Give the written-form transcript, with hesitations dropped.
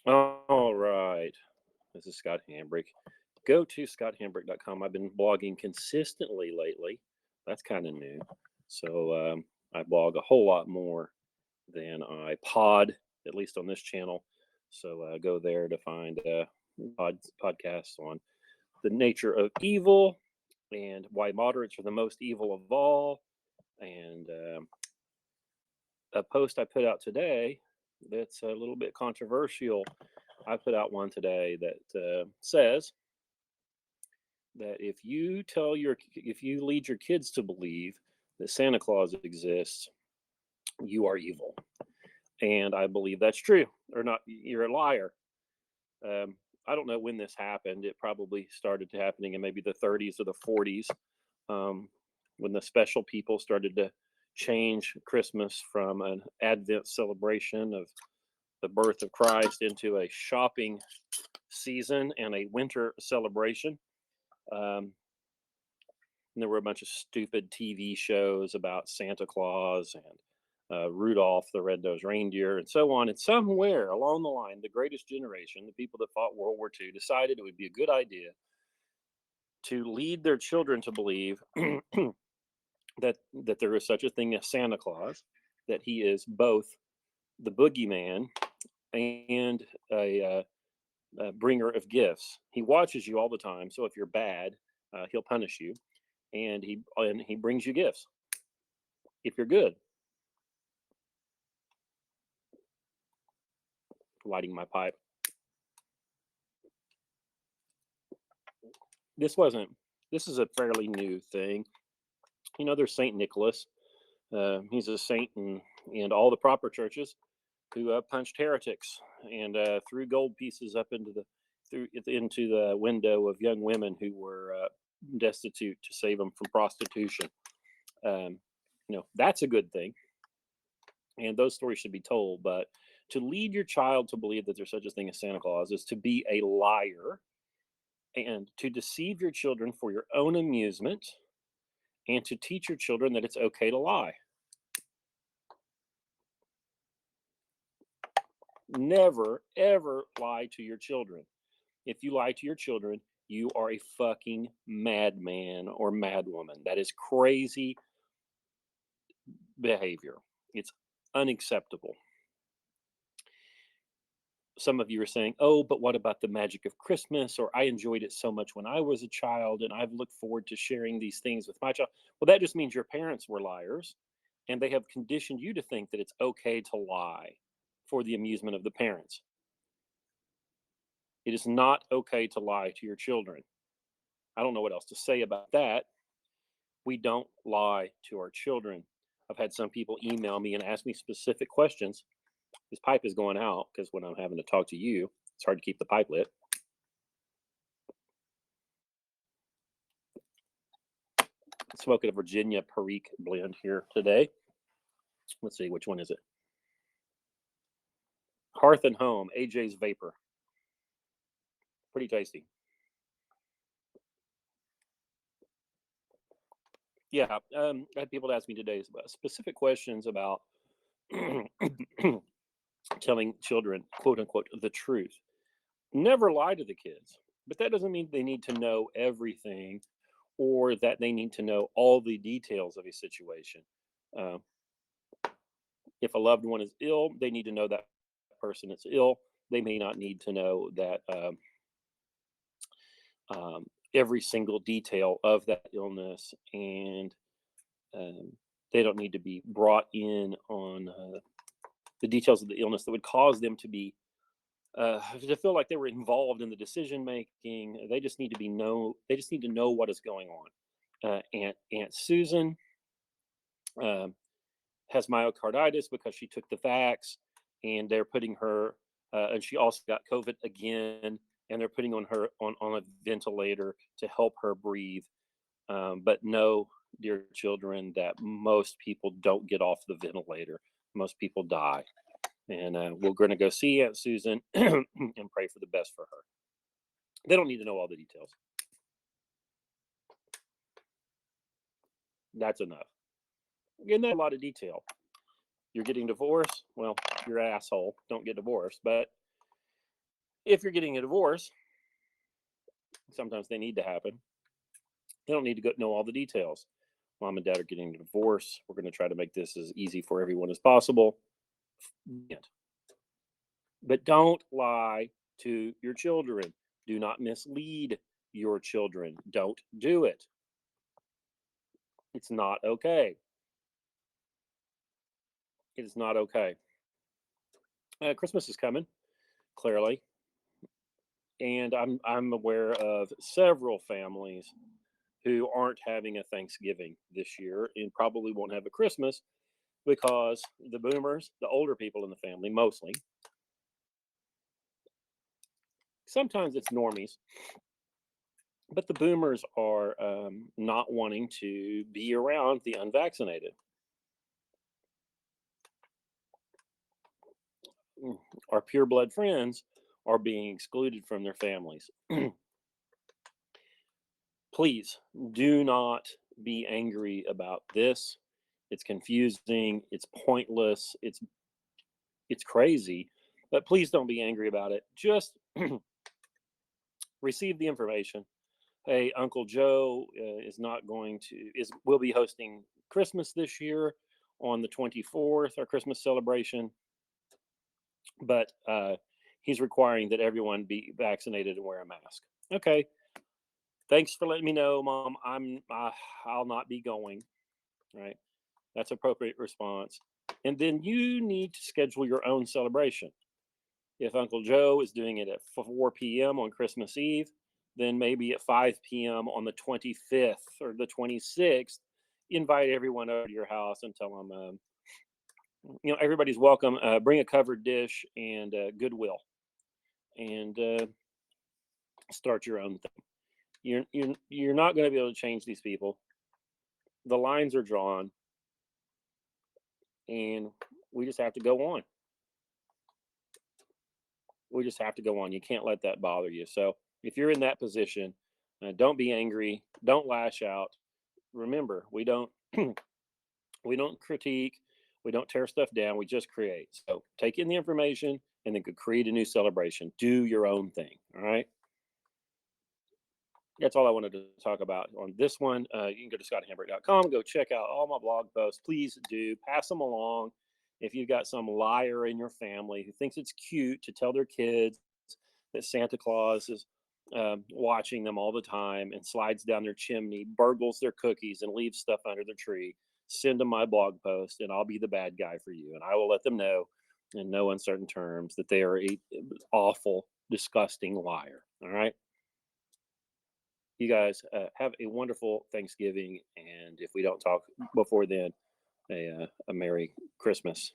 All right. This is Scott Hambrick. Go to scotthambrick.com. I've been blogging consistently lately. That's kind of new. So I blog a whole lot more than I pod, at least on this channel. So go there to find podcasts on the nature of evil and why moderates are the most evil of all. And a post I put out today that's a little bit controversial. I put out one today that says that if you lead your kids to believe that Santa Claus exists, you are evil, and I believe that's true. Or not, you're a liar. Um, I don't know when this happened. It probably started happening in maybe the 30s or the 40s, um, when the special people started to change Christmas from an Advent celebration of the birth of Christ into a shopping season and a winter celebration. Um, and there were a bunch of stupid TV shows about Santa Claus and Rudolph the Red-Nosed Reindeer and so on. And somewhere along the line, the greatest generation, the people that fought World War II, decided it would be a good idea to lead their children to believe that there is such a thing as Santa Claus, that he is both the boogeyman and a bringer of gifts. He watches you all the time, so if you're bad, he'll punish you, and he brings you gifts if you're good. Lighting my pipe. This wasn't. This is a fairly new thing. There's Saint Nicholas. He's a saint in all the proper churches who punched heretics and threw gold pieces up into the window of young women who were destitute to save them from prostitution. Um, that's a good thing, and those stories should be told. But to lead your child to believe that there's such a thing as Santa Claus is to be a liar and to deceive your children for your own amusement and to teach your children that it's okay to lie. Never, ever lie to your children. If you lie to your children, you are a fucking madman or madwoman. That is crazy behavior. It's unacceptable. Some of you are saying, oh, but what about the magic of Christmas? Or I enjoyed it so much when I was a child and I've looked forward to sharing these things with my child. Well, that just means your parents were liars and they have conditioned you to think that it's okay to lie for the amusement of the parents. It is not okay to lie to your children. I don't know what else to say about that. We don't lie to our children. I've had some people email me and ask me specific questions. This pipe is going out because when I'm having to talk to you, it's hard to keep the pipe lit. Smoking a Virginia Perique blend here today. Let's see, which one is it? Hearth and Home, AJ's Vapor. Pretty tasty. Yeah, I had people ask me today specific questions about telling children, quote unquote, the truth. Never lie to the kids, but that doesn't mean they need to know everything or that they need to know all the details of a situation. Uh, if a loved one is ill, they need to know that person is ill. They may not need to know that um, every single detail of that illness, and um, they don't need to be brought in on the details of the illness that would cause them to feel like they were involved in the decision making. They just need to be know. They just need to know what is going on. Aunt Susan um, has myocarditis because she took the vax, and they're putting her, and she also got COVID again, and they're putting her on a ventilator to help her breathe. But no, dear children, that most people don't get off the ventilator. Most people die. And we're going to go see Aunt Susan and pray for the best for her. They don't need to know all the details. That's enough. Again, not a lot of detail. You're getting divorced. Well, you're an asshole. Don't get divorced. But If you're getting a divorce, sometimes they need to happen. They don't need to know all the details. Mom and dad are getting a divorce. We're going to try to make this as easy for everyone as possible. But don't lie to your children. Do not mislead your children. Don't do it. It's not okay. It is not okay. Christmas is coming, clearly, and I'm aware of several families who aren't having a Thanksgiving this year and probably won't have a Christmas because the boomers, the older people in the family, mostly, sometimes it's normies, but the boomers are not wanting to be around the unvaccinated. Our pure blood friends are being excluded from their families. Please do not be angry about this. It's confusing, it's pointless, it's crazy, but please don't be angry about it. Just receive the information. Hey, Uncle Joe is not going to is will be hosting Christmas this year on the 24th, our Christmas celebration, but he's requiring that everyone be vaccinated and wear a mask. Okay, thanks for letting me know, Mom. I'll not be going. Right, that's appropriate response. And then you need to schedule your own celebration. If Uncle Joe is doing it at 4 p.m. on Christmas Eve, then maybe at 5 p.m. on the 25th or the 26th, invite everyone over to your house and tell them, everybody's welcome. Bring a covered dish and goodwill, and start your own thing. You're not going to be able to change these people. The lines are drawn, and we just have to go on. We just have to go on. You can't let that bother you. So if you're in that position, don't be angry. Don't lash out. Remember, we don't we don't critique. We don't tear stuff down. We just create. So take in the information and then create a new celebration. Do your own thing. All right. That's all I wanted to talk about on this one. You can go to scotthambrick.com, go check out all my blog posts. Please do pass them along. If you've got some liar in your family who thinks it's cute to tell their kids that Santa Claus is watching them all the time and slides down their chimney, burgles their cookies, and leaves stuff under the tree, send them my blog post, and I'll be the bad guy for you. And I will let them know in no uncertain terms that they are a awful, disgusting liar. All right. You guys have a wonderful Thanksgiving. And if we don't talk before then, a Merry Christmas.